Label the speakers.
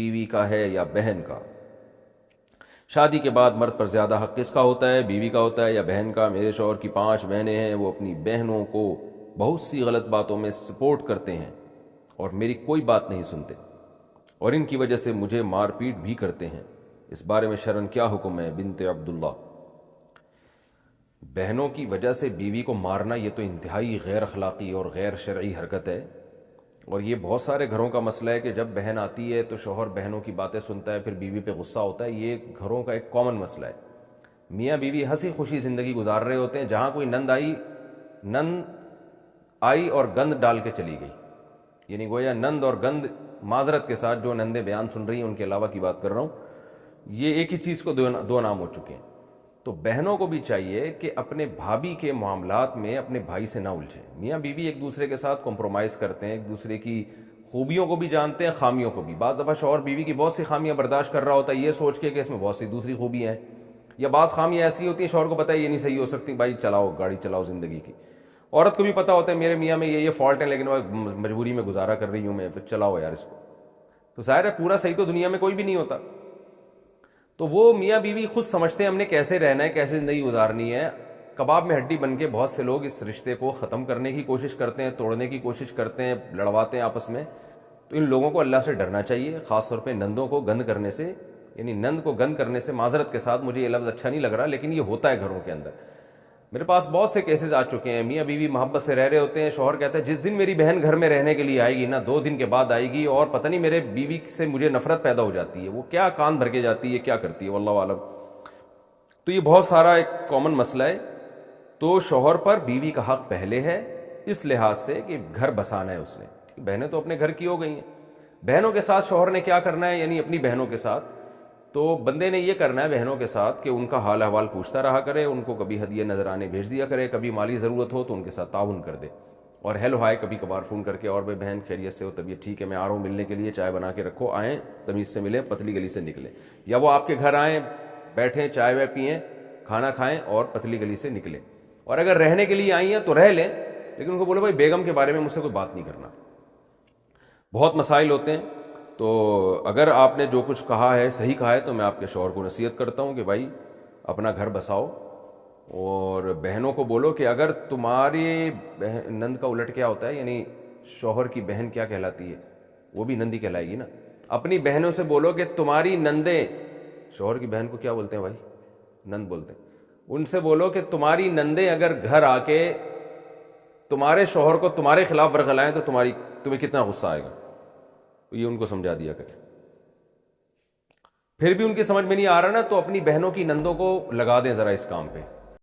Speaker 1: بیوی کا ہے یا بہن کا؟ شادی کے بعد مرد پر زیادہ حق کس کا ہوتا ہے، بیوی کا ہوتا ہے یا بہن کا؟ میرے شوہر کی 5 بہنیں ہیں، وہ اپنی بہنوں کو بہت سی غلط باتوں میں سپورٹ کرتے ہیں اور میری کوئی بات نہیں سنتے، اور ان کی وجہ سے مجھے مار پیٹ بھی کرتے ہیں، اس بارے میں شرعاً کیا حکم ہے؟ بنت عبداللہ۔ بہنوں کی وجہ سے بیوی کو مارنا یہ تو انتہائی غیر اخلاقی اور غیر شرعی حرکت ہے، اور یہ بہت سارے گھروں کا مسئلہ ہے کہ جب بہن آتی ہے تو شوہر بہنوں کی باتیں سنتا ہے، پھر بیوی پہ غصہ ہوتا ہے۔ یہ گھروں کا ایک کامن مسئلہ ہے۔ میاں بیوی ہنسی خوشی زندگی گزار رہے ہوتے ہیں، جہاں کوئی نند آئی اور گند ڈال کے چلی گئی، یعنی گویا نند اور گند، معذرت کے ساتھ جو نندیں بیان سن رہی ہیں ان کے علاوہ کی بات کر رہا ہوں، یہ ایک ہی چیز کو دو نام ہو چکے ہیں۔ تو بہنوں کو بھی چاہیے کہ اپنے بھابھی کے معاملات میں اپنے بھائی سے نہ الجھیں۔ میاں بیوی ایک دوسرے کے ساتھ کمپرومائز کرتے ہیں، ایک دوسرے کی خوبیوں کو بھی جانتے ہیں، خامیوں کو بھی۔ بعض دفعہ شوہر بیوی کی بہت سی خامیاں برداشت کر رہا ہوتا ہے یہ سوچ کے کہ اس میں بہت سی دوسری خوبیاں ہیں، یا بعض خامیاں ایسی ہوتی ہیں شوہر کو پتہ ہے یہ نہیں صحیح ہو سکتی، بھائی چلاؤ گاڑی چلاؤ زندگی کی۔ عورت کو بھی پتہ ہوتا ہے میرے میاں میں یہ فالٹ ہے، لیکن میں مجبوری میں گزارا کر رہی ہوں، میں پھر چلاؤ یار اس کو۔ تو ظاہر ہے پورا صحیح تو دنیا میں کوئی بھی نہیں ہوتا، تو وہ میاں بیوی خود سمجھتے ہیں ہم نے کیسے رہنا ہے، کیسے زندگی گزارنی ہے۔ کباب میں ہڈی بن کے بہت سے لوگ اس رشتے کو ختم کرنے کی کوشش کرتے ہیں، توڑنے کی کوشش کرتے ہیں، لڑواتے ہیں آپس میں۔ تو ان لوگوں کو اللہ سے ڈرنا چاہیے، خاص طور پہ نندوں کو گند کرنے سے، یعنی نند کو گند کرنے سے، معذرت کے ساتھ مجھے یہ لفظ اچھا نہیں لگ رہا لیکن یہ ہوتا ہے گھروں کے اندر۔ میرے پاس بہت سے کیسز آ چکے ہیں، میاں بیوی محبت سے رہ رہے ہوتے ہیں، شوہر کہتا ہے جس دن میری بہن گھر میں رہنے کے لیے آئے گی نا، 2 دن کے بعد آئے گی، اور پتہ نہیں میرے بیوی سے مجھے نفرت پیدا ہو جاتی ہے، وہ کیا کان بھر کے جاتی ہے، کیا کرتی ہے، واللہ عالم۔ تو یہ بہت سارا ایک کامن مسئلہ ہے۔ تو شوہر پر بیوی کا حق پہلے ہے، اس لحاظ سے کہ گھر بسانا ہے اس نے، بہنیں تو اپنے گھر کی ہو گئی ہیں۔ بہنوں کے ساتھ شوہر نے کیا کرنا ہے، یعنی اپنی بہنوں کے ساتھ تو بندے نے یہ کرنا ہے بہنوں کے ساتھ کہ ان کا حال احوال پوچھتا رہا کرے، ان کو کبھی ہدیے نذرانے بھیج دیا کرے، کبھی مالی ضرورت ہو تو ان کے ساتھ تعاون کر دے، اور ہیلو ہائے کبھی کبھار فون کر کے، اور بھائی بہن خیریت سے ہو، طبیعت ٹھیک ہے، میں آ رہا ہوں ملنے کے لیے، چائے بنا کے رکھو، آئیں تمیز سے ملیں، پتلی گلی سے نکلیں، یا وہ آپ کے گھر آئیں، بیٹھیں، چائے وائے پئیں، کھانا کھائیں اور پتلی گلی سے نکلیں۔ اور اگر رہنے کے لیے آئی ہیں تو رہ لیں، لیکن ان کو بولو بھائی بیگم کے بارے میں مجھ سے کوئی بات نہیں کرنا۔ بہت مسائل ہوتے ہیں، تو اگر آپ نے جو کچھ کہا ہے صحیح کہا ہے تو میں آپ کے شوہر کو نصیحت کرتا ہوں کہ بھائی اپنا گھر بساؤ، اور بہنوں کو بولو کہ اگر تمہاری نند کا الٹ کیا ہوتا ہے، یعنی شوہر کی بہن کیا کہلاتی ہے، وہ بھی نندی کہلائے گی نا۔ اپنی بہنوں سے بولو کہ تمہاری نندیں، شوہر کی بہن کو کیا بولتے ہیں بھائی، نند بولتے ہیں، ان سے بولو کہ تمہاری نندیں اگر گھر آ کے تمہارے شوہر کو تمہارے خلاف ورغلائیں تو تمہیں کتنا غصہ آئے گا، یہ ان کو سمجھا دیا کرے۔ پھر بھی ان کی سمجھ میں نہیں آ رہا نا، تو اپنی بہنوں کی نندوں کو لگا دیں ذرا اس کام پہ،